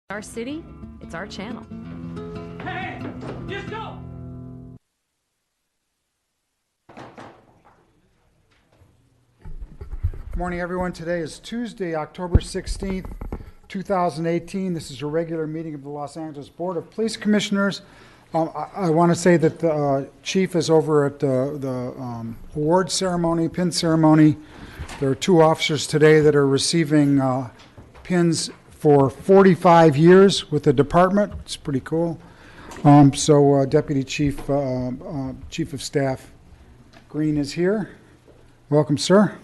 Our city, it's our channel. Hey, just go! Good morning, everyone. Today is Tuesday, October 16th, 2018. This is a regular meeting of the Los Angeles Board of Police Commissioners. I want to say that the chief is over at the award ceremony, pin ceremony. There are two officers today that are receiving pins for 45 years with the department. It's pretty cool. Deputy Chief, Chief of Staff Green is here. Welcome, sir.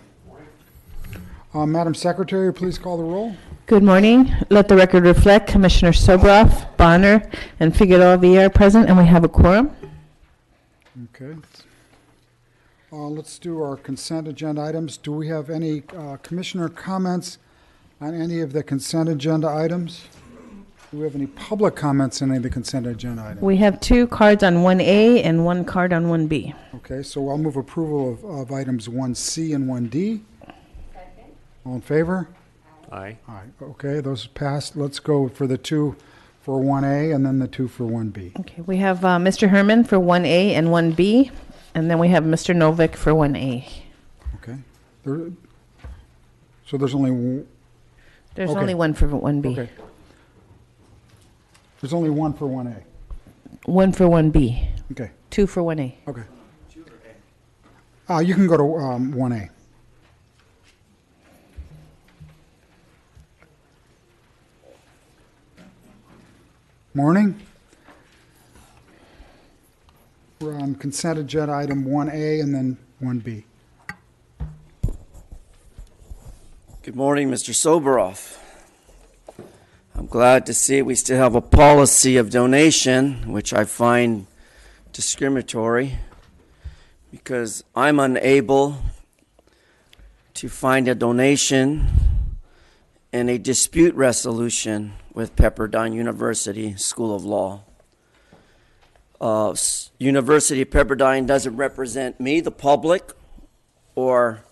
Madam Secretary, please call the roll. Good morning. Let the record reflect Commissioner Sobroff, Bonner, and Figueroa Villar are present, and we have a quorum. Okay. Let's do our consent agenda items. Do we have any commissioner comments on any of the consent agenda items? Do we have any public comments on any of the consent agenda items? We have 2 cards on 1A and 1 card on 1B. Okay, so I'll move approval of items 1C and 1D. Second. All in favor? Aye. Aye. Okay, those passed. Let's go for the 2 for 1A and then the 2 for 1B. Okay, we have Mr. Herman for 1A and 1B, and then we have Mr. Novick for 1A. Okay. So there's only There's Okay. only 1 for 1B. Okay. There's only 1 for 1A. 1 for 1B. Okay. 2 for 1A. Okay. You can go to 1A. Morning. We're on consent agenda item 1A and then 1B. Good morning, Mr. Soboroff. I'm glad to see we still have a policy of donation, which I find discriminatory because I'm unable to find a donation and a dispute resolution with Pepperdine University School of Law. University of Pepperdine doesn't represent me, the public, or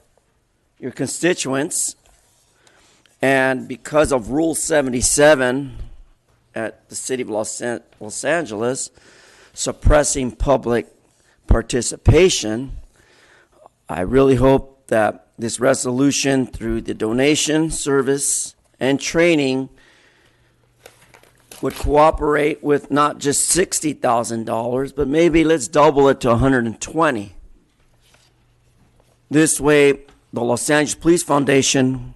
your constituents. And because of Rule 77 at the City of Los Angeles, suppressing public participation, I really hope that this resolution, through the donation, service, and training, would cooperate with not just $60,000, but maybe let's double it to $120,000. This way, the Los Angeles Police Foundation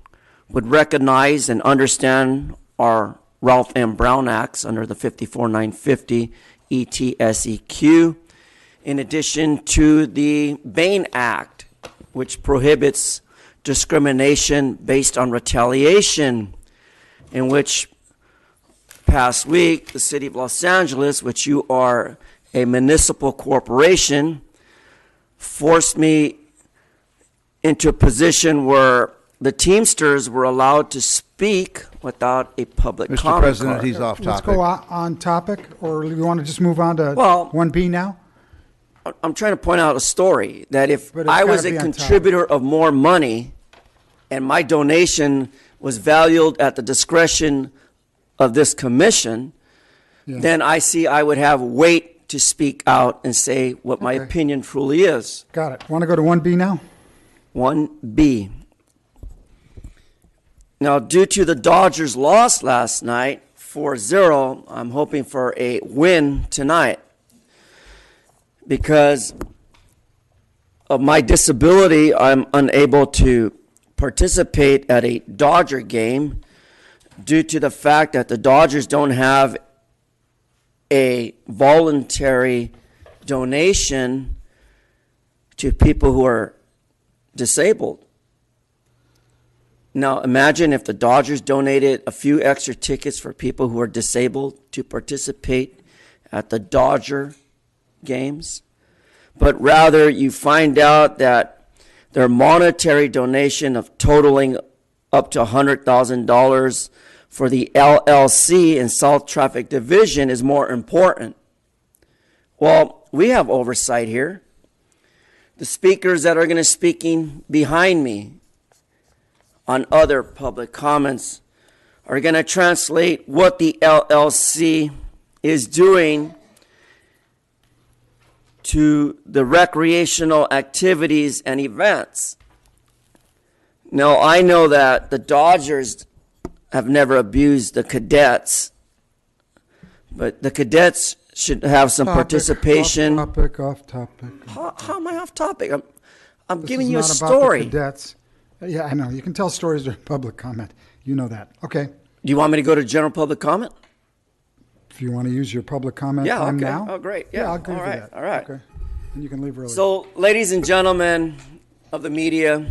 would recognize and understand our Ralph M. Brown Acts under the 54950 ETSEQ, in addition to the Bain Act, which prohibits discrimination based on retaliation, in which past week the City of Los Angeles, which you are a municipal corporation, forced me into a position where the Teamsters were allowed to speak without a public Mr. comment President, card. he's off Let's topic. go on topic, or you want to just move on to Well- 1B now? I'm trying to point out a story that if But it's I was gotta a be on contributor of more money and my donation was valued at the discretion of this commission, Yeah. then I would have weight to speak out and say what my Okay. opinion truly is. Got it. Want to go to 1B now? 1B. Now, due to the Dodgers' loss last night, 4-0, I'm hoping for a win tonight. Because of my disability, I'm unable to participate at a Dodger game due to the fact that the Dodgers don't have a voluntary donation to people who are disabled. Now, imagine if the Dodgers donated a few extra tickets for people who are disabled to participate at the Dodger games, but rather you find out that their monetary donation of totaling up to $100,000 for the LLC and South Traffic Division is more important. Well, we have oversight here. The speakers that are going to speaking behind me on other public comments are going to translate what the LLC is doing to the recreational activities and events. Now, I know that the Dodgers have never abused the cadets, but the cadets should have some participation. Off topic. How am I off topic? I'm This giving is you a not about the story. cadets. Yeah, I know. You can tell stories during public comment. You know that. Okay. Do you want me to go to general public comment? If you want to use your public comment Yeah, time okay. now. Oh, great. Yeah, I'll agree all with right, that. all right. Okay. And you can leave early. So, ladies and gentlemen of the media,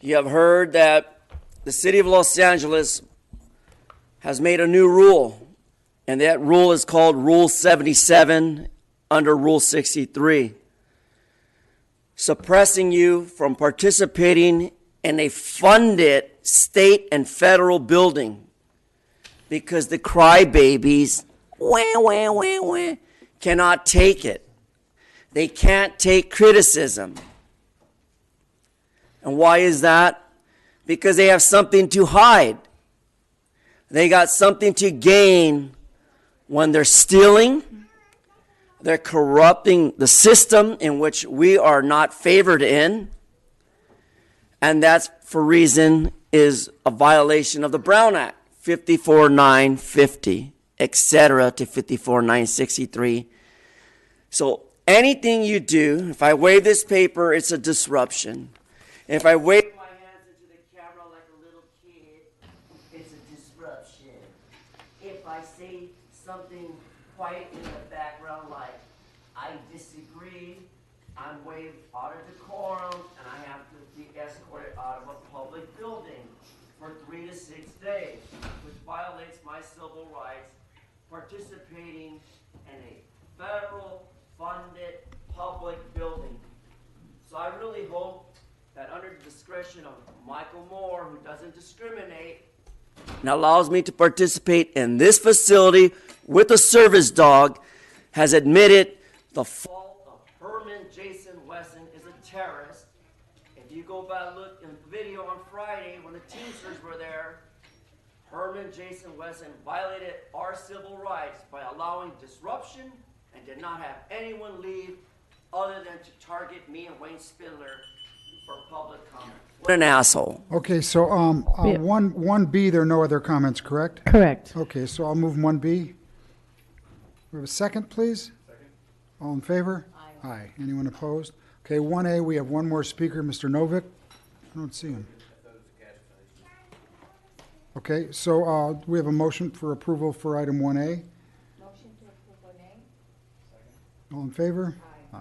you have heard that the city of Los Angeles has made a new rule, and that rule is called Rule 77 under Rule 63, suppressing you from participating in a funded state and federal building because the crybabies cannot take it. They can't take criticism. And why is that? Because they have something to hide. They got something to gain when they're stealing. They're corrupting the system in which we are not favored in. And that's for reason is a violation of the Brown Act, 54-950, etc. to 54-963. So anything you do, if I wave this paper, it's a disruption. If I wave my hands into the camera like a little kid, it's a disruption. If I say something quiet in the background like, I disagree, I'm waived out of decorum, and I have to be escorted out of a public building for 3 to 6 days, which violates my civil rights, participating in a federal funded public building. So I really hope that under the discretion of Michael Moore, who doesn't discriminate, and allows me to participate in this facility with a service dog, has admitted the fault of Herman Jason Wesson is a terrorist. If you go back and look in the video on Friday when the Teamsters were there, Herman Jason Wesson violated our civil rights by allowing disruption and did not have anyone leave other than to target me and Wayne Spindler for public comment. What an asshole. Okay, so Yeah. 1B, there are no other comments, correct? Correct. Okay, so I'll move 1B. We have a second, please? Second. All in favor? Aye. Aye. Anyone opposed? Okay, 1A, we have one more speaker, Mr. Novick. I don't see him. Okay, so we have a motion for approval for item 1A. Motion to approve 1A. All in favor? Aye.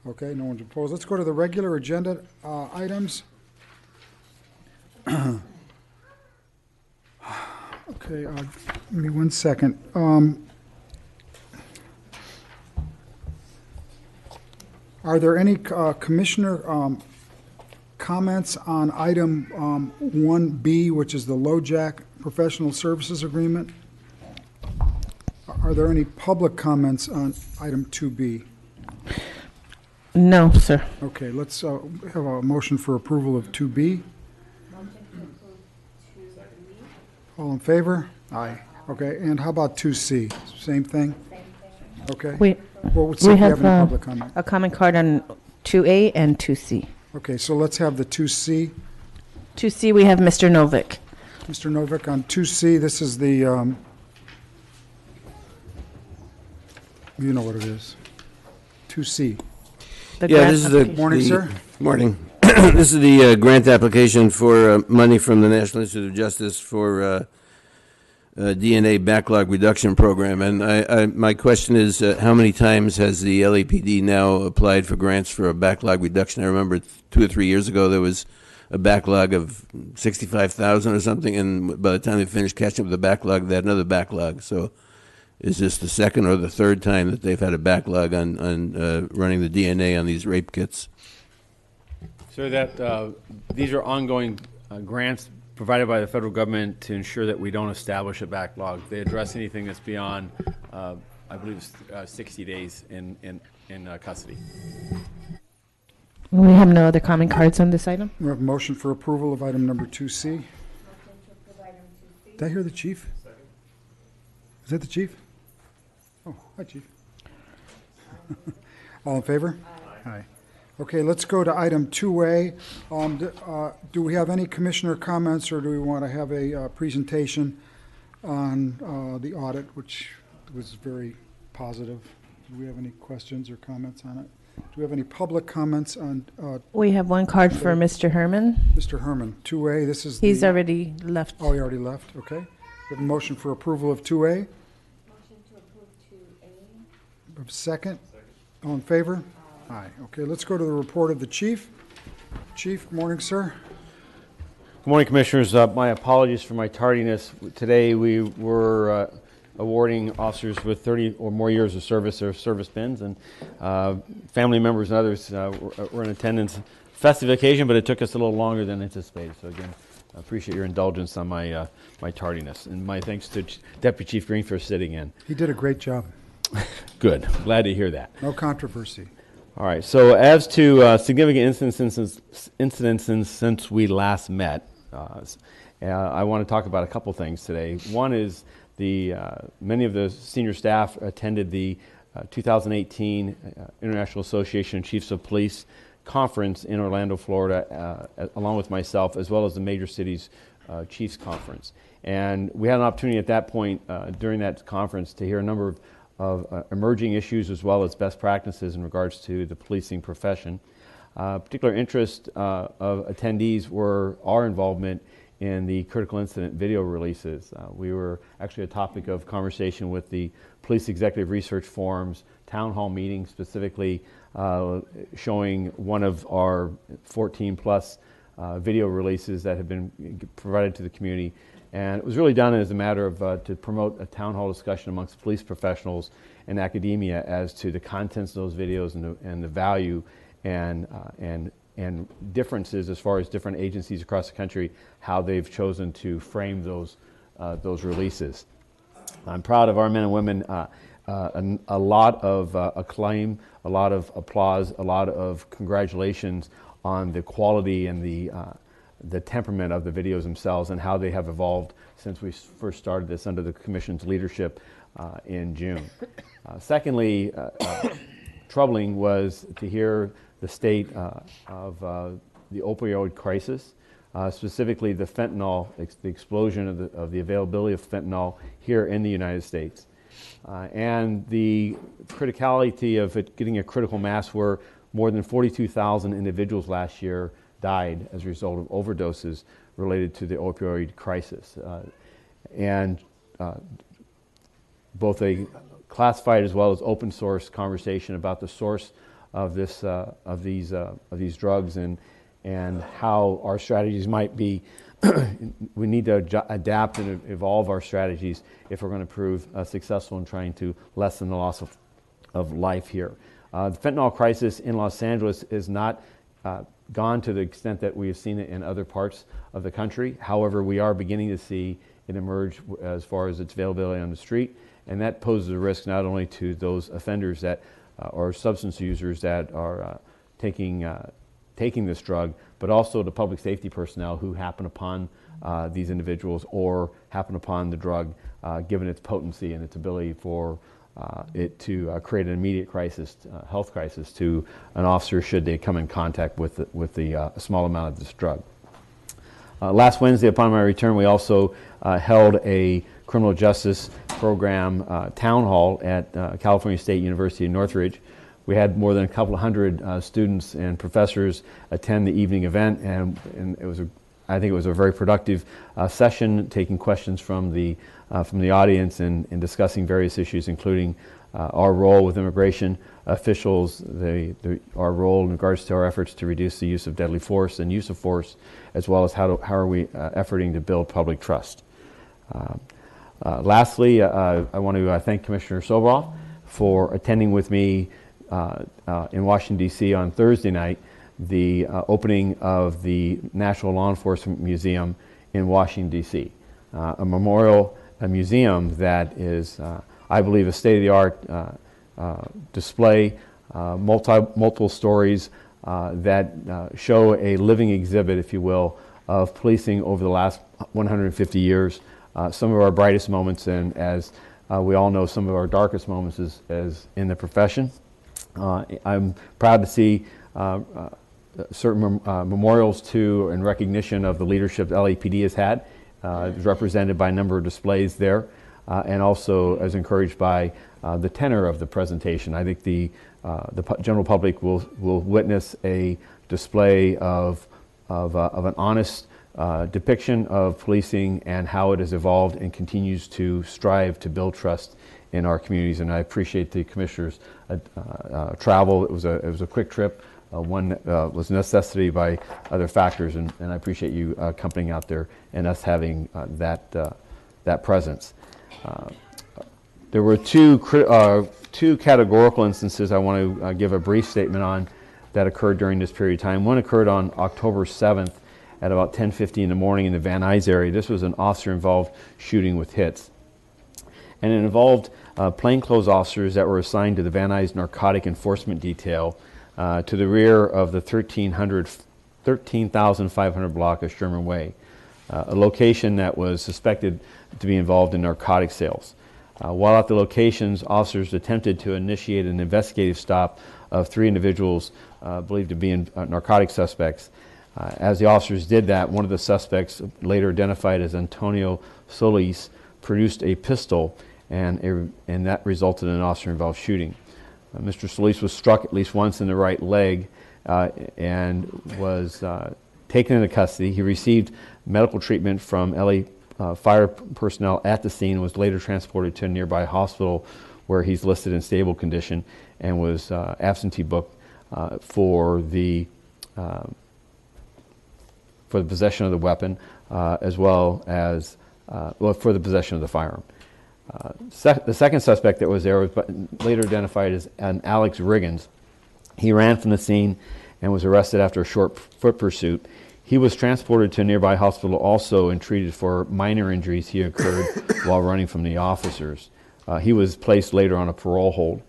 Okay, no one's opposed. Let's go to the regular agenda items. Okay, give me 1 second. Are there any commissioner comments on item 1B, which is the LoJack Professional Services Agreement? Are there any public comments on item 2B? No, sir. Okay, let's have a motion for approval of 2B. Motion to approve 2B. All in favor? Aye. Okay, and how about 2C? Same thing? Same thing. Okay. We, Well, let's see if we have any have public comment. a comment card on 2A and 2C. Okay, so let's have the 2C. 2C, we have Mr. Novick. Mr. Novick, on 2C, this is the, you know what it is. 2C. The Yeah, grant this is the... application. Morning, the- sir. Morning. This is the grant application for money from the National Institute of Justice for DNA backlog reduction program. And my question is, how many times has the LAPD now applied for grants for a backlog reduction? I remember 2 or 3 years ago, there was a backlog of 65,000 or something, and by the time they finished catching up with the backlog, they had another backlog. So is this the second or the third time that they've had a backlog on running the DNA on these rape kits? So that these are ongoing grants provided by the federal government to ensure that we don't establish a backlog. They address anything that's beyond, I believe, 60 days in custody. We have no other comment cards on this item. We have a motion for approval of item number 2C. Motion to approve Did I hear the chief? Is that the chief? Oh, hi, chief. All in favor? Aye. Okay, let's go to item 2A. Do we have any commissioner comments, or do we want to have a presentation on the audit, which was very positive? Do we have any questions or comments on it? Do we have any public comments on We have one card for Mr. Herman. Mr. Herman? 2A, this is He's the... already left. Oh, he already left, okay. We have a motion for approval of 2A. Motion to approve 2A. Second? All in favor? Aye. Okay, let's go to the report of the chief. Chief, good morning, sir. Good morning, Commissioners. My apologies for my tardiness. Today, we were awarding officers with 30 or more years of service their service pins, and family members and others were in attendance. Festive occasion, but it took us a little longer than anticipated. So again, I appreciate your indulgence on my my tardiness, and my thanks to Deputy Chief Green for sitting in. He did a great job. Good. Glad to hear that. No controversy. All right. So as to significant incidents since we last met, I want to talk about a couple things today. One is many of the senior staff attended the 2018 International Association of Chiefs of Police Conference in Orlando, Florida, along with myself, as well as the Major Cities Chiefs Conference. And we had an opportunity at that point during that conference to hear a number of emerging issues as well as best practices in regards to the policing profession. Particular interest of attendees were our involvement in the critical incident video releases. We were actually a topic of conversation with the Police Executive Research Forum's town hall meeting, specifically showing one of our 14 plus video releases that have been provided to the community. And it was really done as a matter of to promote a town hall discussion amongst police professionals and academia as to the contents of those videos and the value and differences as far as different agencies across the country, how they've chosen to frame those releases. I'm proud of our men and women. A lot of acclaim, a lot of applause, a lot of congratulations on the quality and the temperament of the videos themselves and how they have evolved since we first started this under the Commission's leadership in June. Secondly, troubling was to hear the state of the opioid crisis, specifically the fentanyl, the explosion of the availability of fentanyl here in the United States. And the criticality of it getting a critical mass where more than 42,000 individuals last year died as a result of overdoses related to the opioid crisis. And both a classified as well as open source conversation about the source of these drugs and how our strategies might be. We need to adapt and evolve our strategies if we're going to prove successful in trying to lessen the loss of life here. The fentanyl crisis in Los Angeles is not gone to the extent that we have seen it in other parts of the country. However, we are beginning to see it emerge as far as its availability on the street, and that poses a risk not only to those offenders that or substance users that are taking this drug, but also to public safety personnel who happen upon these individuals or happen upon the drug, given its potency and its ability for it to create an immediate crisis, health crisis to an officer should they come in contact with the small amount of this drug. Last Wednesday, upon my return, we also held a criminal justice program town hall at California State University in Northridge. We had more than a couple of hundred students and professors attend the evening event, and I think it was a very productive session, taking questions from the audience and discussing various issues, including our role with immigration officials, our role in regards to our efforts to reduce the use of deadly force and use of force, as well as how are we efforting to build public trust. Lastly, I want to thank Commissioner Sobroff for attending with me in Washington, D.C. on Thursday night, the opening of the National Law Enforcement Museum in Washington, D.C., a museum that is, I believe, a state-of-the-art display, multiple stories that show a living exhibit, if you will, of policing over the last 150 years some of our brightest moments, and as we all know, some of our darkest moments is in the profession. I'm proud to see certain memorials to and recognition of the leadership LAPD has had. It was represented by a number of displays there, and also as encouraged by the tenor of the presentation. I think the general public will witness a display of an honest depiction of policing and how it has evolved and continues to strive to build trust in our communities. And I appreciate the commissioners' travel. It was a quick trip. One was necessity by other factors, and I appreciate you accompanying out there and us having that presence. There were two categorical instances I want to give a brief statement on that occurred during this period of time. One occurred on October 7th at about 10:50 in the morning in the Van Nuys area. This was an officer-involved shooting with hits. And it involved plainclothes officers that were assigned to the Van Nuys Narcotic Enforcement Detail to the rear of the 13,500 block of Sherman Way, a location that was suspected to be involved in narcotic sales. While at the locations, officers attempted to initiate an investigative stop of 3 individuals believed to be narcotic suspects. As the officers did that, one of the suspects, later identified as Antonio Solis, produced a pistol, and that resulted in an officer-involved shooting. Mr. Solis was struck at least once in the right leg and was taken into custody. He received medical treatment from LA fire personnel at the scene, was later transported to a nearby hospital where he's listed in stable condition and was absentee booked for the possession of the weapon as well as for the possession of the firearm. The second suspect that was there was later identified as an Alex Riggins. He ran from the scene and was arrested after a short foot pursuit. He was transported to a nearby hospital also and treated for minor injuries he incurred while running from the officers. He was placed later on a parole hold.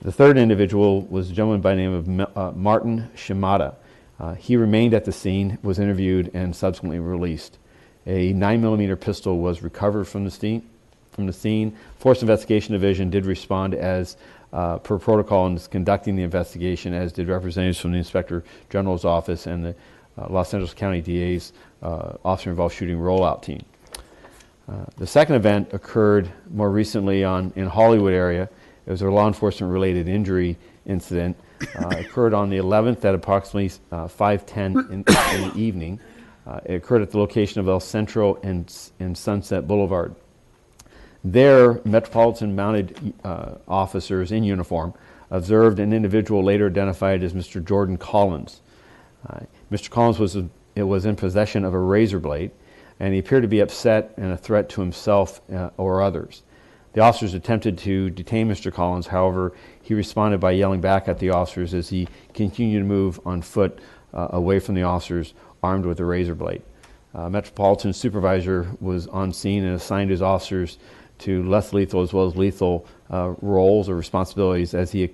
The third individual was a gentleman by the name of Martin Shimada. He remained at the scene, was interviewed, and subsequently released. A 9mm pistol was recovered from the scene. Force Investigation Division did respond as per protocol and is conducting the investigation, as did representatives from the Inspector General's office and the Los Angeles County DA's officer-involved shooting rollout team. The second event occurred more recently in Hollywood area. It was a law enforcement-related injury incident. Occurred on the 11th at approximately 5:10 in the evening. It occurred at the location of El Centro and Sunset Boulevard. There, Metropolitan Mounted officers in uniform observed an individual later identified as Mr. Jordan Collins. Mr. Collins was in possession of a razor blade, and he appeared to be upset and a threat to himself or others. The officers attempted to detain Mr. Collins. However, he responded by yelling back at the officers as he continued to move on foot away from the officers, armed with a razor blade. Metropolitan supervisor was on scene and assigned his officers to less lethal as well as lethal roles or responsibilities as he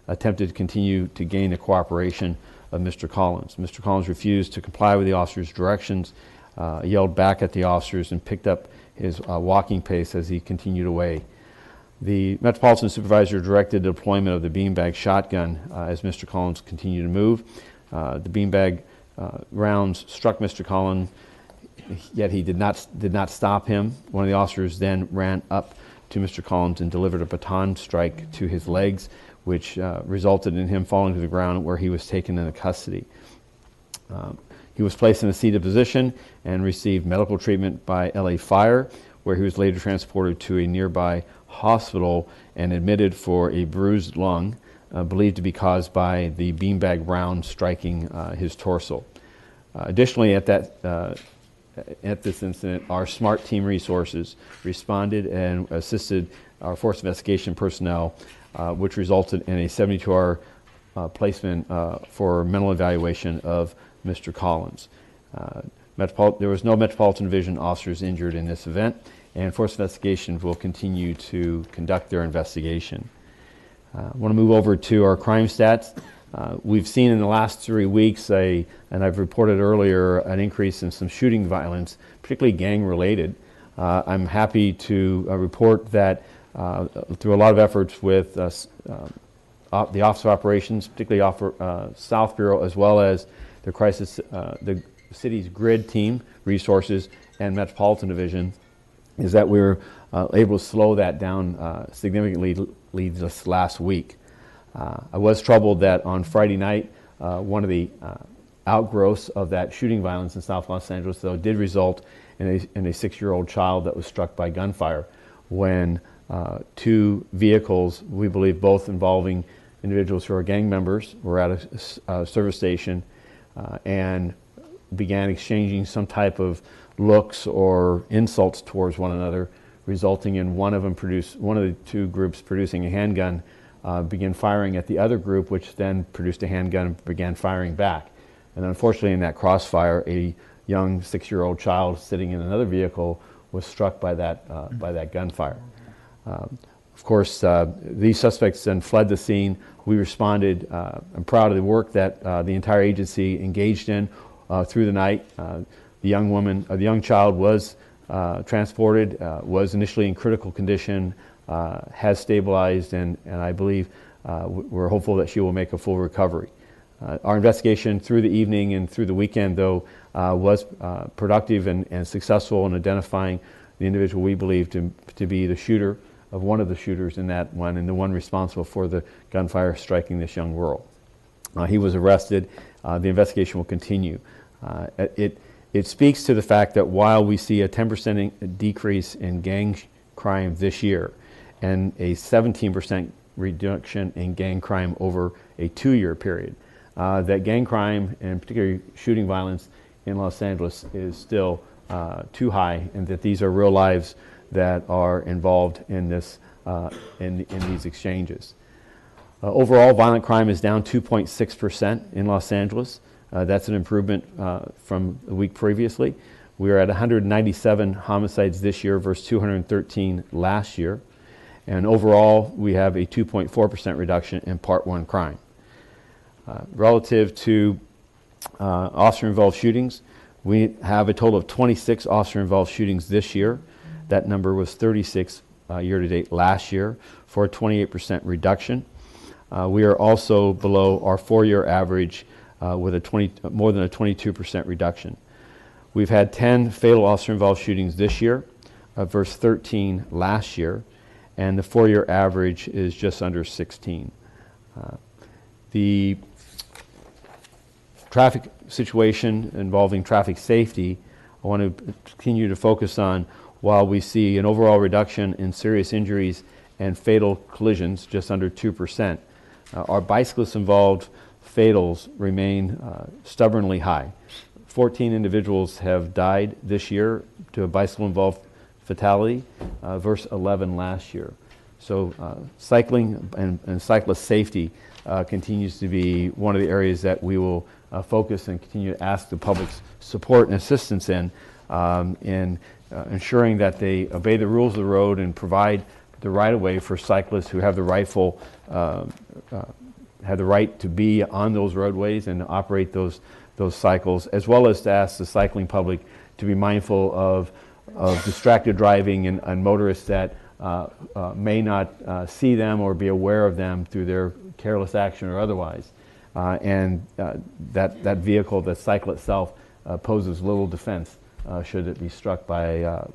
attempted to continue to gain the cooperation of Mr. Collins. Mr. Collins refused to comply with the officers' directions, yelled back at the officers, and picked up his walking pace as he continued away. The Metropolitan supervisor directed the deployment of the beanbag shotgun as Mr. Collins continued to move. The beanbag rounds struck Mr. Collins, yet he did not stop him. One of the officers then ran up to Mr. Collins and delivered a baton strike to his legs, which resulted in him falling to the ground, where he was taken into custody. He was placed in a seated position and received medical treatment by LA Fire, where he was later transported to a nearby hospital and admitted for a bruised lung, believed to be caused by the beanbag round striking his torso. Additionally, at this incident, our SMART team resources responded and assisted our force investigation personnel, which resulted in a 72-hour placement for mental evaluation of Mr. Collins. There was no Metropolitan Division officers injured in this event, and force investigations will continue to conduct their investigation. I want to move over to our crime stats. We've seen in the last 3 weeks, and I've reported earlier, an increase in some shooting violence, particularly gang-related. I'm happy to report that through a lot of efforts with the Office of Operations, particularly South Bureau, as well as the the city's grid team, resources, and Metropolitan Division, is that we were able to slow that down significantly just last week. I was troubled that on Friday night, one of the outgrowths of that shooting violence in South Los Angeles, though, did result in a 6-year-old child that was struck by gunfire when two vehicles, we believe both involving individuals who are gang members, were at a service station and began exchanging some type of looks or insults towards one another, resulting in one of the two groups producing a handgun, began firing at the other group, which then produced a handgun and began firing back. And unfortunately, in that crossfire, a young 6-year-old child sitting in another vehicle was struck by that gunfire. Of course, these suspects then fled the scene. We responded. I'm proud of the work that the entire agency engaged in through the night. The young child was transported, was initially in critical condition, has stabilized, and I believe we're hopeful that she will make a full recovery. Our investigation through the evening and through the weekend, though, was productive and successful in identifying the individual we believe to be the shooter of one of the shooters in that one, and the one responsible for the gunfire striking this young girl. He was arrested. The investigation will continue. It speaks to the fact that while we see a 10% decrease in gang crime this year and a 17% reduction in gang crime over a 2-year period, that gang crime, and particularly shooting violence in Los Angeles, is still too high, and that these are real lives that are involved in this in these exchanges. Overall, violent crime is down 2.6% in Los Angeles. That's an improvement from the week previously. We are at 197 homicides this year versus 213 last year. And overall, we have a 2.4% reduction in Part 1 crime. Relative to officer-involved shootings, we have a total of 26 officer-involved shootings this year. That number was 36 year-to-date last year, for a 28% reduction. We are also below our 4-year average with more than a 22% reduction. We've had 10 fatal officer-involved shootings this year versus 13 last year, and the 4-year average is just under 16. The traffic situation involving traffic safety, I want to continue to focus on. While we see an overall reduction in serious injuries and fatal collisions, just under 2%, our bicyclist-involved fatals remain stubbornly high. 14 individuals have died this year to a bicycle-involved fatality versus 11 last year. So cycling and cyclist safety continues to be one of the areas that we will focus and continue to ask the public's support and assistance in ensuring that they obey the rules of the road and provide the right-of-way for cyclists who have the right to be on those roadways and to operate those cycles, as well as to ask the cycling public to be mindful of distracted driving and motorists that may not see them or be aware of them through their careless action or otherwise. And that vehicle, the cycle itself, poses little defense should it be struck by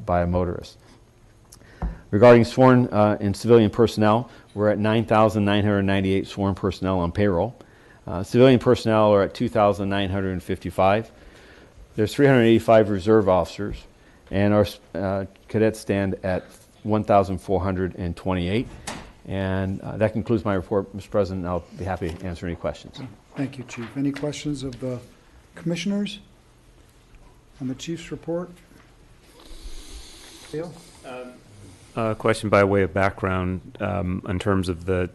a motorist. Regarding sworn and civilian personnel, we're at 9,998 sworn personnel on payroll. Civilian personnel are at 2,955. There's 385 reserve officers, and our cadets stand at 1,428. And that concludes my report, Mr. President. I'll be happy to answer any questions. Thank you, Chief. Any questions of the commissioners on the Chief's report? Dale? Question by way of background in terms of the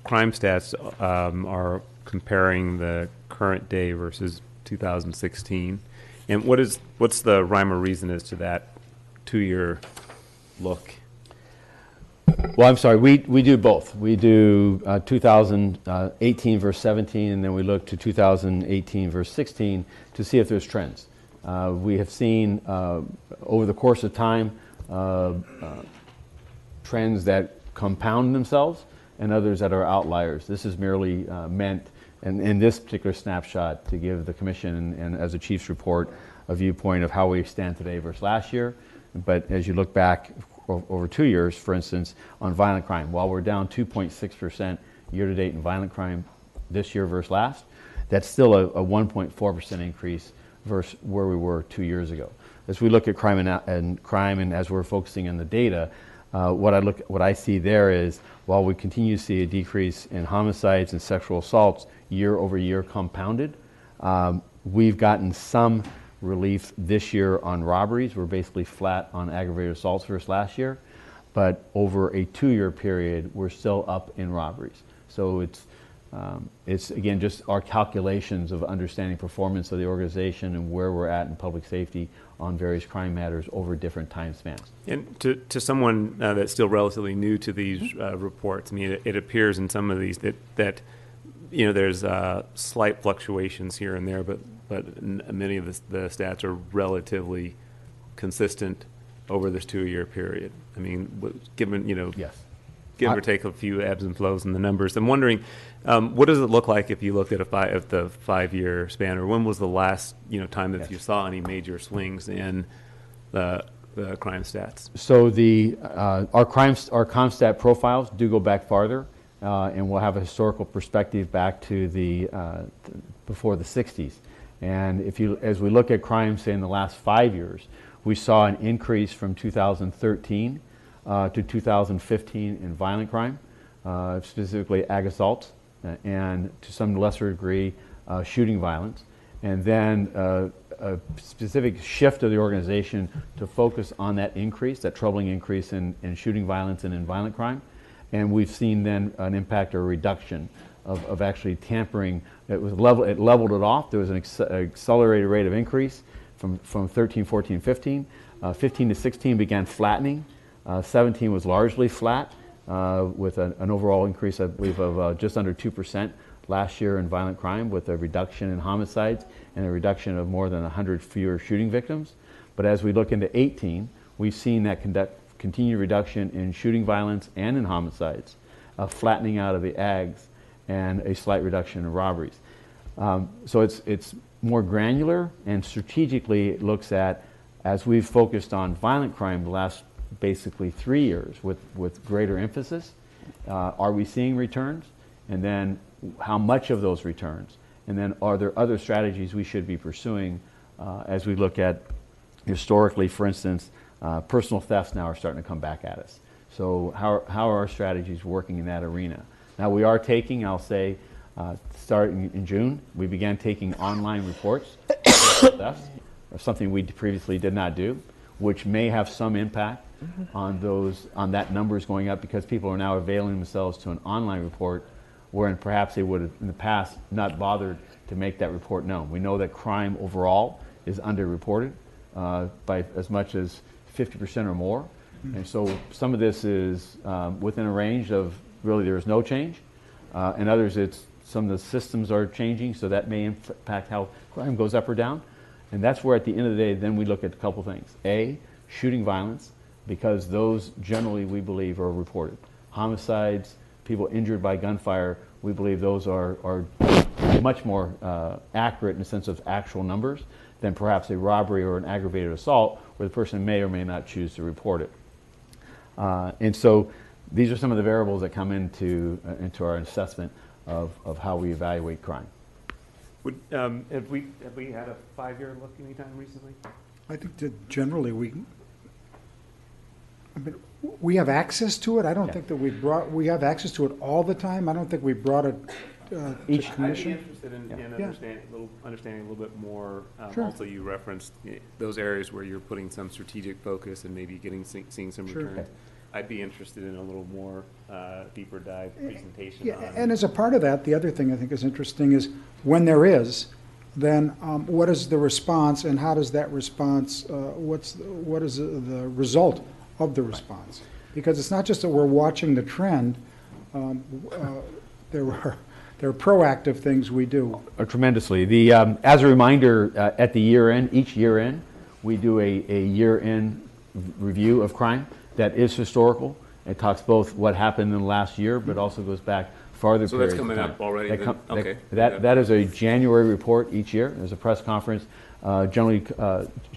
crime stats are comparing the current day versus 2016. And what's the rhyme or reason as to that 2-year look? Well, I'm sorry, we do both. We do 2018 versus 17, and then we look to 2018 versus 16 to see if there's trends. We have seen over the course of time trends that compound themselves and others that are outliers. This is merely meant, and in this particular snapshot, to give the Commission and as a Chief's report a viewpoint of how we stand today versus last year. But as you look back over 2 years, for instance, on violent crime, while we're down 2.6% year-to-date in violent crime this year versus last, that's still a 1.4% increase versus where we were 2 years ago. As we look at crime and as we're focusing on the data, what I see there is, while we continue to see a decrease in homicides and sexual assaults year over year compounded, we've gotten some relief this year on robberies. We're basically flat on aggravated assaults versus last year, but over a 2-year period, we're still up in robberies. So it's again just our calculations of understanding performance of the organization and where we're at in public safety on various crime matters over different time spans. And to someone that's still relatively new to these reports, I mean, it appears in some of these that you know, there's slight fluctuations here and there, but many of the stats are relatively consistent over this 2-year period. I mean, given, you know, Yes. give or take a few ebbs and flows in the numbers. I'm wondering, what does it look like if you looked at the 5-year span, or when was the last time that you saw any major swings in the crime stats? So our CrimStat profiles do go back farther, and we'll have a historical perspective back to the before the 60s. And as we look at crime, say in the last 5 years, we saw an increase from 2013 to 2015 in violent crime, specifically ag assaults, and to some lesser degree shooting violence, and then a specific shift of the organization to focus on that increase, that troubling increase in shooting violence and in violent crime. And we've seen then an impact or a reduction of actually tampering. It leveled it off. There was an accelerated rate of increase from 13, 14, 15. 15 to 16 began flattening. 17 was largely flat, with an overall increase, I believe, of just under 2% last year in violent crime, with a reduction in homicides and a reduction of more than 100 fewer shooting victims. But as we look into 18, we've seen that continued reduction in shooting violence and in homicides, a flattening out of the ags, and a slight reduction in robberies. So it's more granular, and strategically it looks at, as we've focused on violent crime the last basically 3 years with greater emphasis, are we seeing returns? And then how much of those returns? And then are there other strategies we should be pursuing as we look at historically, for instance, personal thefts now are starting to come back at us. So how are our strategies working in that arena? Now we are taking, I'll say, starting in June, we began taking online reports of personal thefts, or something we previously did not do, which may have some impact on that numbers going up, because people are now availing themselves to an online report, wherein perhaps they would have in the past not bothered to make that report known. We know that crime overall is underreported by as much as 50% or more. And so some of this is within a range of really there is no change, and others some of the systems are changing, so that may impact how crime goes up or down. And that's where at the end of the day then we look at a couple things. A, shooting violence, because those generally we believe are reported. Homicides, people injured by gunfire, we believe those are much more accurate in the sense of actual numbers than perhaps a robbery or an aggravated assault where the person may or may not choose to report it. And so these are some of the variables that come into our assessment of how we evaluate crime. Have we had a 5-year look anytime recently? I think that generally we have access to it. I don't think that we have access to it all the time. I don't think we brought it to commission. I'd be interested in understanding a little bit more. Sure. Also, you referenced those areas where you're putting some strategic focus and maybe seeing some Sure. returns. I'd be interested in a little more deeper dive presentation. Yeah, on and as a part of that, the other thing I think is interesting is when there is, then what is the response, and how does that response, what is the result of the response? Because it's not just that we're watching the trend. There were they're proactive things we do. Tremendously. The as a reminder, at the year end, each year end, we do a year end review of crime that is historical. It talks both what happened in the last year, but also goes back farther. So that's periods of coming time. up already That then? com- that- Okay. That is a January report each year. There's a press conference, generally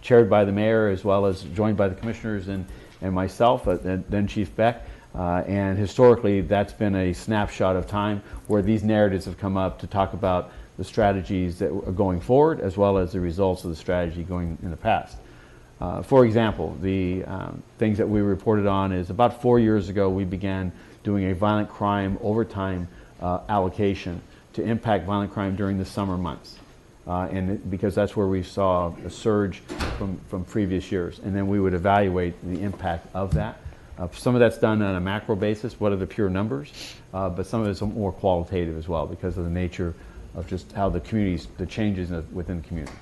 chaired by the mayor as well as joined by the commissioners and myself, then Chief Beck. And historically, that's been a snapshot of time where these narratives have come up to talk about the strategies that are going forward as well as the results of the strategy going in the past. For example, the things that we reported on is about 4 years ago we began doing a violent crime overtime allocation to impact violent crime during the summer months. Because that's where we saw a surge from previous years. And then we would evaluate the impact of that. Some of that's done on a macro basis, what are the pure numbers, but some of it's more qualitative as well because of the nature of just how the communities, the changes within the community.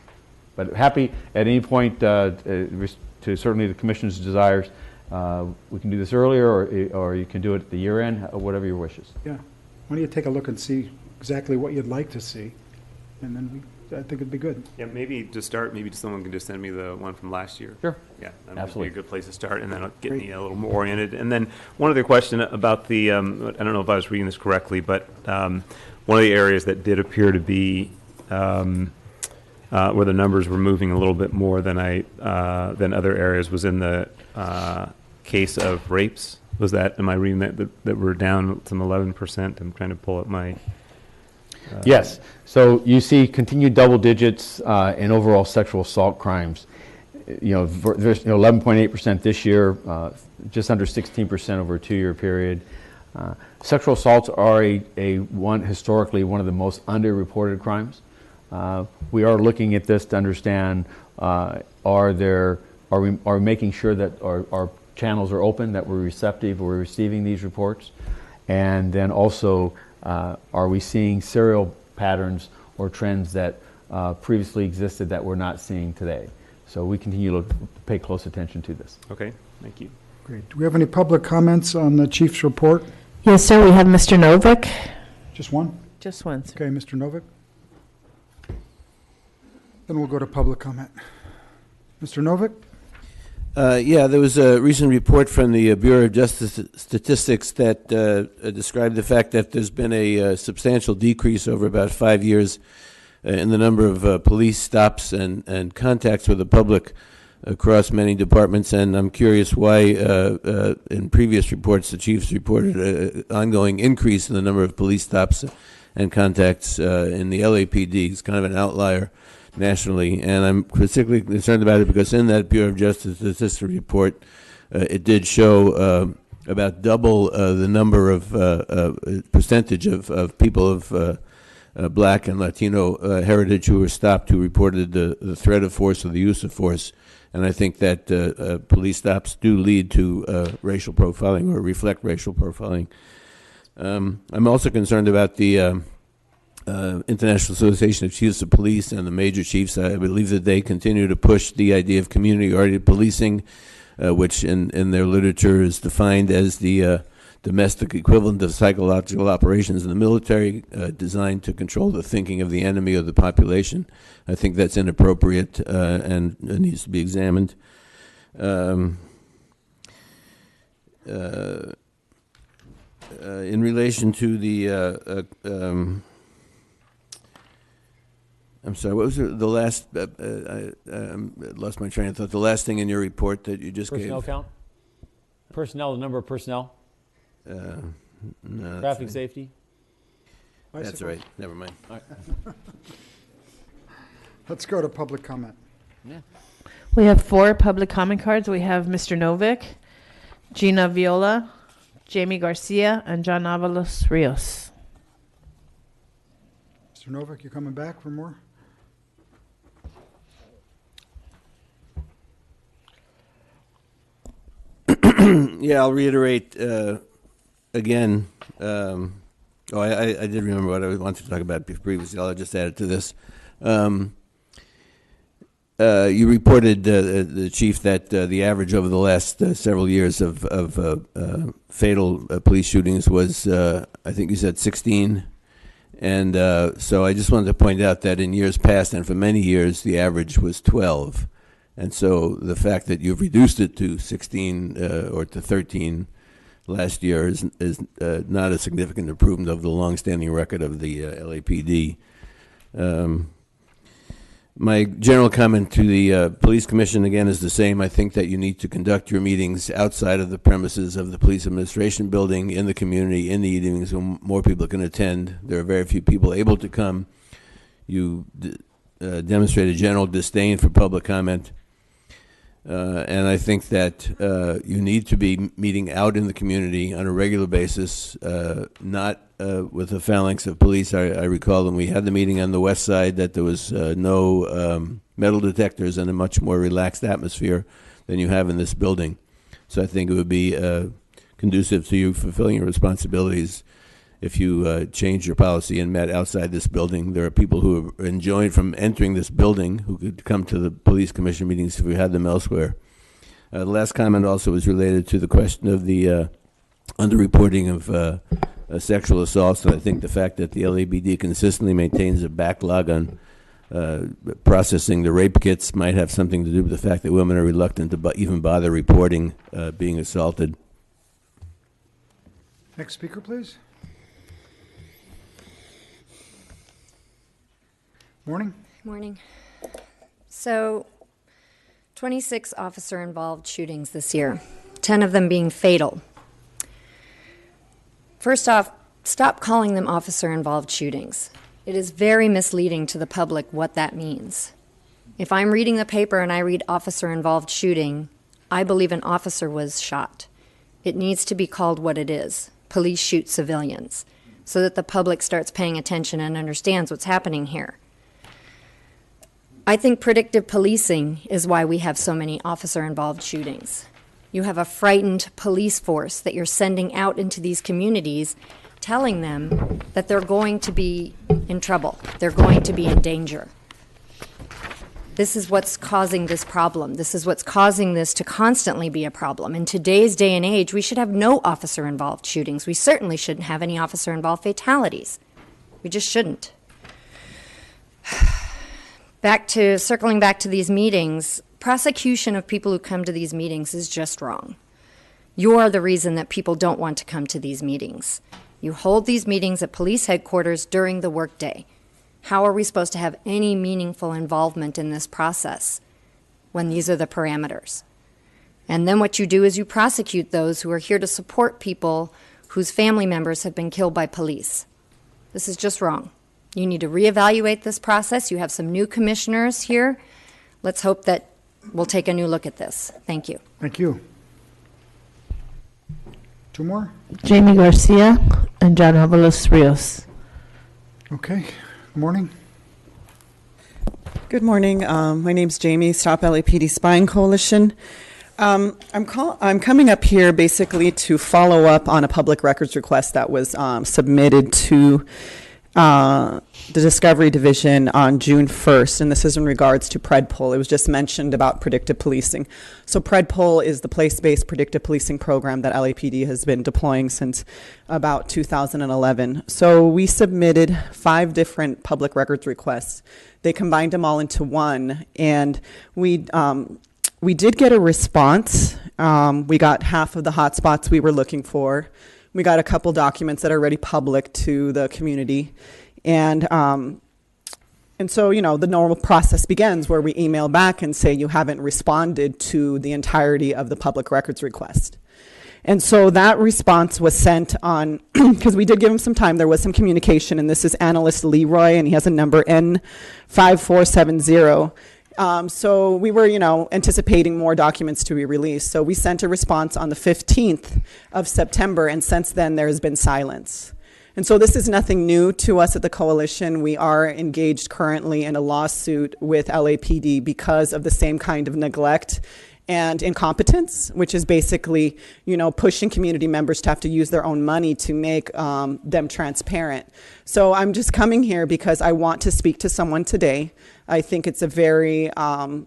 But happy at any point to certainly the Commission's desires, we can do this earlier or you can do it at the year end, whatever your wishes. Yeah. Why don't you take a look and see exactly what you'd like to see, and then I think it'd be good. Yeah, maybe to start, maybe someone can just send me the one from last year. Sure. Yeah, that might Absolutely. be a good place to start, and then it'll get me a little more oriented. And then one other question about the, I don't know if I was reading this correctly, but one of the areas that did appear to be where the numbers were moving a little bit more than other areas was in the case of rapes. Was that, am I reading that we're down some 11%? I'm trying to pull up my... Yes. So you see continued double digits in overall sexual assault crimes. There's 11.8% this year, just under 16% over a 2-year period. Sexual assaults are historically one of the most underreported crimes. We are looking at this to understand are we making sure that our channels are open, that we're receptive, we're receiving these reports, and then also are we seeing serial patterns or trends that previously existed that we're not seeing today? So we continue to pay close attention to this. Okay, thank you. Great. Do we have any public comments on the chief's report? Yes, sir, we have Mr. Novick. Just one? Just one, sir. Okay, Mr. Novick. Then we'll go to public comment. Mr. Novick? Yeah, there was a recent report from the Bureau of Justice Statistics that described the fact that there's been a substantial decrease over about 5 years in the number of police stops and contacts with the public across many departments. And I'm curious why in previous reports the chiefs reported an ongoing increase in the number of police stops and contacts in the LAPD. It's kind of an outlier nationally, and I'm particularly concerned about it because in that Bureau of Justice Statistics report, it did show about double the number of percentage of people of Black and Latino heritage who were stopped, who reported the threat of force or the use of force. And I think that police stops do lead to racial profiling or reflect racial profiling. I'm also concerned about the International Association of Chiefs of Police and the major chiefs. I believe that they continue to push the idea of community-oriented policing, which in their literature is defined as the domestic equivalent of psychological operations in the military, designed to control the thinking of the enemy or the population. I think that's inappropriate and needs to be examined. In relation to the I'm sorry, what was the last, I lost my train of thought, the last thing in your report that you just Personnel gave? count? Personnel, the number of personnel? No, Traffic safety? that's all right, never mind. Let's go to public comment. We have 4 public comment cards. We have Mr. Novick, Gina Viola, Jamie Garcia, and John Avalos Rios. Mr. Novick, you coming back for more? Yeah, I'll reiterate again. I did remember what I wanted to talk about previously. I'll just add it to this. You reported, the chief, that the average over the last several years of fatal police shootings was, I think you said 16, And so I just wanted to point out that in years past and for many years, the average was 12. And so the fact that you've reduced it to 16 or to 13 last year is not a significant improvement of the longstanding record of the LAPD. My general comment to the Police Commission, again, is the same. I think that you need to conduct your meetings outside of the premises of the Police Administration Building, in the community, in the evenings, so more people can attend. There are very few people able to come. You demonstrate a general disdain for public comment. And I think that you need to be meeting out in the community on a regular basis, not with a phalanx of police. I recall when we had the meeting on the west side that there was no metal detectors and a much more relaxed atmosphere than you have in this building. So I think it would be conducive to you fulfilling your responsibilities if you change your policy and met outside this building. There are people who are enjoined from entering this building who could come to the Police Commission meetings if we had them elsewhere. The last comment also was related to the question of the underreporting of sexual assaults, and I think the fact that the LAPD consistently maintains a backlog on processing the rape kits might have something to do with the fact that women are reluctant to even bother reporting being assaulted. Next speaker, please. Morning. Morning. So, 26 officer-involved shootings this year, 10 of them being fatal. First off, stop calling them officer-involved shootings. It is very misleading to the public what that means. If I'm reading the paper and I read officer-involved shooting, I believe an officer was shot. It needs to be called what it is. Police shoot civilians, so that the public starts paying attention and understands what's happening here. I think predictive policing is why we have so many officer-involved shootings. You have a frightened police force that you're sending out into these communities, telling them that they're going to be in trouble, they're going to be in danger. This is what's causing this problem. This is what's causing this to constantly be a problem. In today's day and age, we should have no officer-involved shootings. We certainly shouldn't have any officer-involved fatalities. We just shouldn't. Circling back to these meetings, prosecution of people who come to these meetings is just wrong. You are the reason that people don't want to come to these meetings. You hold these meetings at police headquarters during the workday. How are we supposed to have any meaningful involvement in this process when these are the parameters? And then what you do is you prosecute those who are here to support people whose family members have been killed by police. This is just wrong. You need to reevaluate this process. You have some new commissioners here. Let's hope that we'll take a new look at this. Thank you. Thank you. Two more? Jamie Garcia and John Avalos Rios. Okay. Morning. Good morning. My name's Jamie, Stop LAPD Spying Coalition. I'm coming up here basically to follow up on a public records request that was submitted to the Discovery Division on June 1st, and this is in regards to PredPol. It was just mentioned about predictive policing. So PredPol is the place-based predictive policing program that LAPD has been deploying since about 2011. So we submitted 5 different public records requests. They combined them all into one, and we did get a response. We got half of the hotspots we were looking for. We got a couple documents that are already public to the community. And so, you know, the normal process begins where we email back and say you haven't responded to the entirety of the public records request. And so that response was sent on, because we did give him some time, there was some communication, and this is Analyst Leroy, and he has a number N5470. So we were, anticipating more documents to be released. So we sent a response on the 15th of September, and since then there has been silence. And so this is nothing new to us at the coalition. We are engaged currently in a lawsuit with LAPD because of the same kind of neglect and incompetence, which is basically, pushing community members to have to use their own money to make them transparent. So I'm just coming here because I want to speak to someone today. I think it's a very, a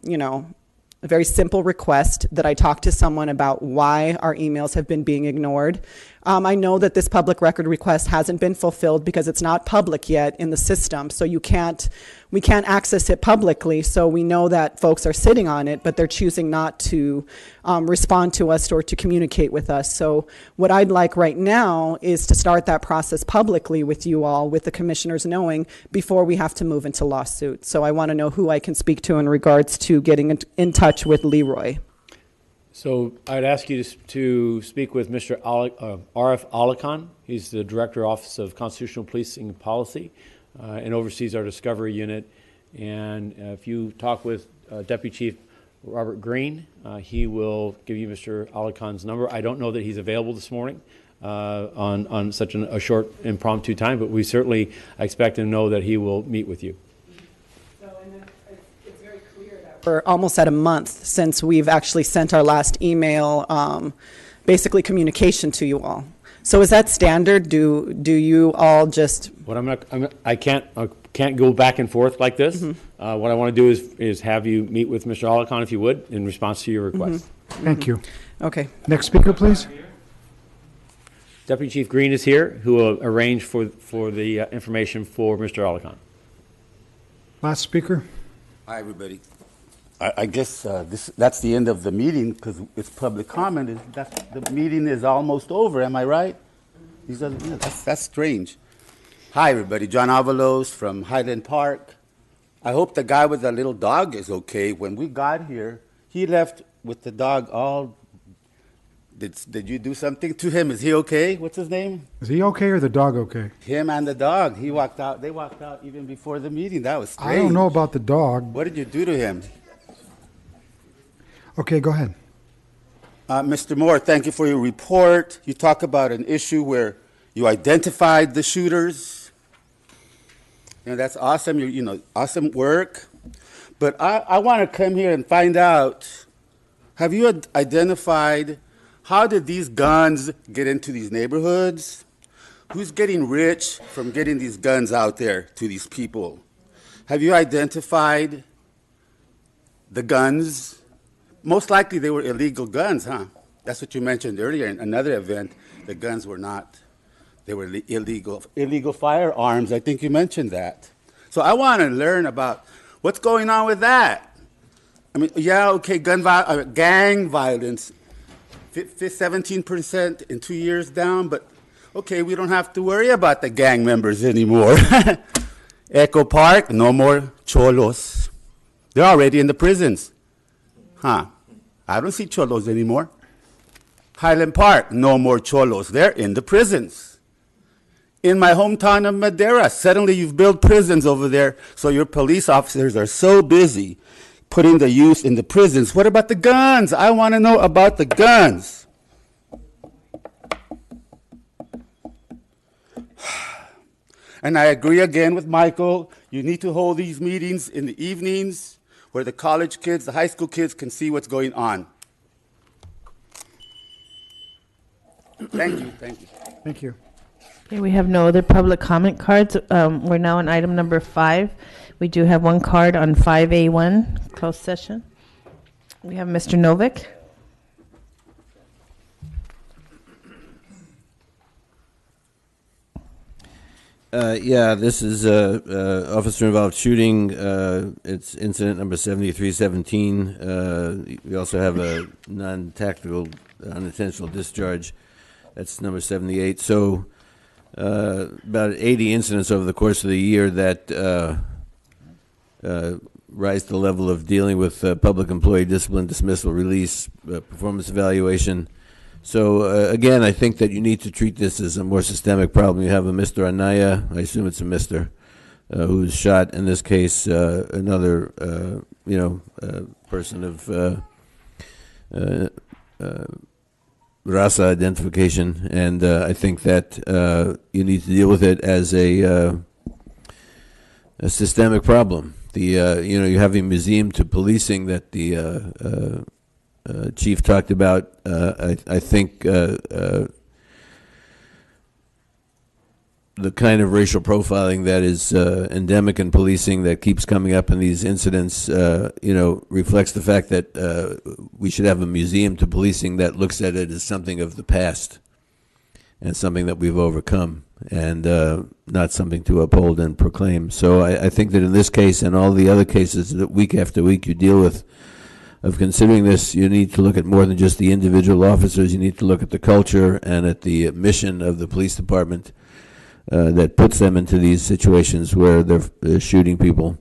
very simple request that I talk to someone about why our emails have been being ignored. I know that this public record request hasn't been fulfilled because it's not public yet in the system, so we can't access it publicly. So we know that folks are sitting on it, but they're choosing not to respond to us or to communicate with us. So what I'd like right now is to start that process publicly with you all, with the commissioners knowing, before we have to move into lawsuit. So I want to know who I can speak to in regards to getting in touch with Leroy. So I'd ask you to speak with Mr. R.F. Alakan. He's the Director, Office of Constitutional Policing and Policy, and oversees our discovery unit. And if you talk with Deputy Chief Robert Green, he will give you Mr. Alakan's number. I don't know that he's available this morning on such a short impromptu time, but we certainly expect and know that he will meet with you. We're almost at a month since we've actually sent our last email, basically communication to you all. So is that standard? Do you all just? What I can't go back and forth like this. Mm-hmm. What I want to do is have you meet with Mr. Alakan, if you would, in response to your request. Mm-hmm. Thank you. Okay. Next speaker, please. Deputy Chief Green is here, who will arrange for the information for Mr. Alakan. Last speaker. Hi, everybody. I guess that's the end of the meeting because it's public comment. The meeting is almost over. Am I right? That's strange. Hi, everybody. John Avalos from Highland Park. I hope the guy with the little dog is okay. When we got here, he left with the dog all. Did you do something to him? Is he okay? What's his name? Is he okay or the dog okay? Him and the dog. He walked out. They walked out even before the meeting. That was strange. I don't know about the dog. What did you do to him? Okay, go ahead. Mr. Moore, thank you for your report. You talk about an issue where you identified the shooters. That's awesome. Awesome work. But I want to come here and find out, have you identified how did these guns get into these neighborhoods? Who's getting rich from getting these guns out there to these people? Have you identified the guns? Most likely they were illegal guns, huh? That's what you mentioned earlier in another event. The guns were not. They were illegal firearms. I think you mentioned that. So I want to learn about what's going on with that. I mean, yeah, okay, gang violence, 17% in 2 years down, but okay, we don't have to worry about the gang members anymore. Echo Park, no more cholos. They're already in the prisons. Huh. I don't see cholos anymore. Highland Park, no more cholos. They're in the prisons. In my hometown of Madera, suddenly you've built prisons over there, so your police officers are so busy putting the youth in the prisons. What about the guns? I want to know about the guns. And I agree again with Michael. You need to hold these meetings in the evenings where the college kids, the high school kids can see what's going on. Thank you. Thank you. Thank you. Okay, we have no other public comment cards. We're now on item number 5. We do have one card on 5A1, closed session. We have Mr. Novick. Yeah, this is officer-involved shooting. It's incident number 7317. We also have a non-tactical unintentional discharge. That's number 78. So about 80 incidents over the course of the year that rise to the level of dealing with public employee discipline, dismissal, release, performance evaluation. So, again, I think that you need to treat this as a more systemic problem. You have a Mr. Anaya, I assume it's a Mr., who's shot, in this case, another, person of raza identification, and I think that you need to deal with it as a systemic problem. You have a museum to policing that the Chief talked about. I think the kind of racial profiling that is endemic in policing that keeps coming up in these incidents, reflects the fact that we should have a museum to policing that looks at it as something of the past. and something that we've overcome, and not something to uphold and proclaim. So I think that in this case and all the other cases that week after week you deal with, of considering this, you need to look at more than just the individual officers. You need to look at the culture and at the mission of the police department that puts them into these situations where they're shooting people,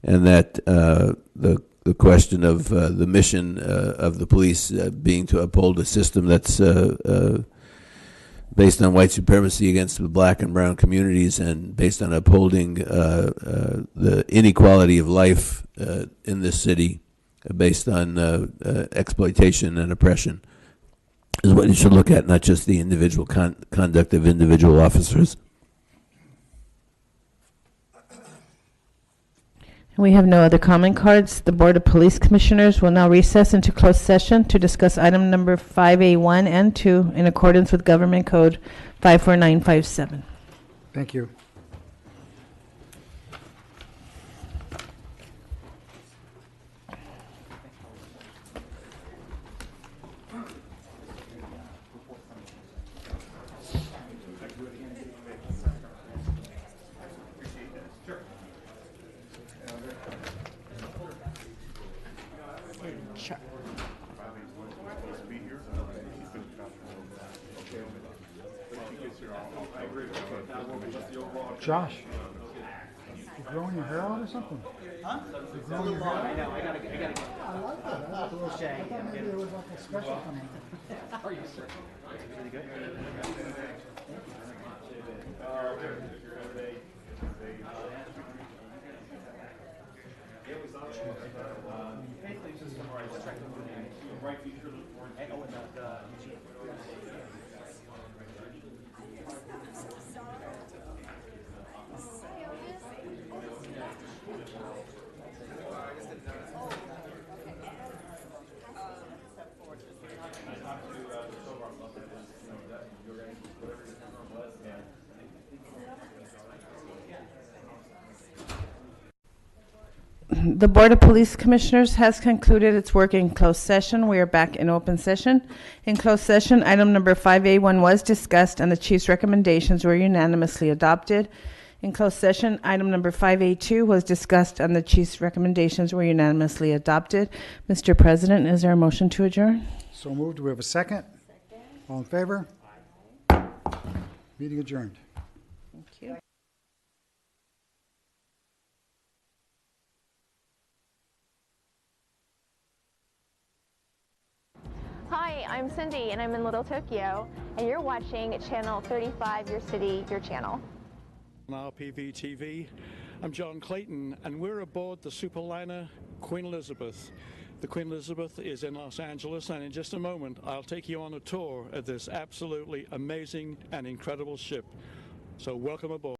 and that the question of the mission of the police being to uphold a system that's based on white supremacy against the black and brown communities, and based on upholding the inequality of life in this city, based on exploitation and oppression, is what you should look at, not just the individual conduct of individual officers. We have no other comment cards. The Board of Police Commissioners will now recess into closed session to discuss item number 5A1 and 2 in accordance with Government Code 54957. Thank you. Josh, you growing your hair out or something? Huh? You growing your hair out? I know. I like that. That's a little shaggy. I thought maybe it was like a special coming. How are you, sir? Pretty good. The Board of Police Commissioners has concluded its work in closed session. We are back in open session. In closed session, item number 5A1 was discussed and the Chief's recommendations were unanimously adopted. In closed session, item number 5A2 was discussed and the Chief's recommendations were unanimously adopted. Mr. President, is there a motion to adjourn? So moved. Do we have a second? All in favor? Meeting adjourned. Thank you. Hi, I'm Cindy and I'm in Little Tokyo, and you're watching Channel 35, Your City, Your Channel. On RPV TV, I'm John Clayton, and we're aboard the superliner Queen Elizabeth. The Queen Elizabeth is in Los Angeles, and in just a moment, I'll take you on a tour of this absolutely amazing and incredible ship. So welcome aboard.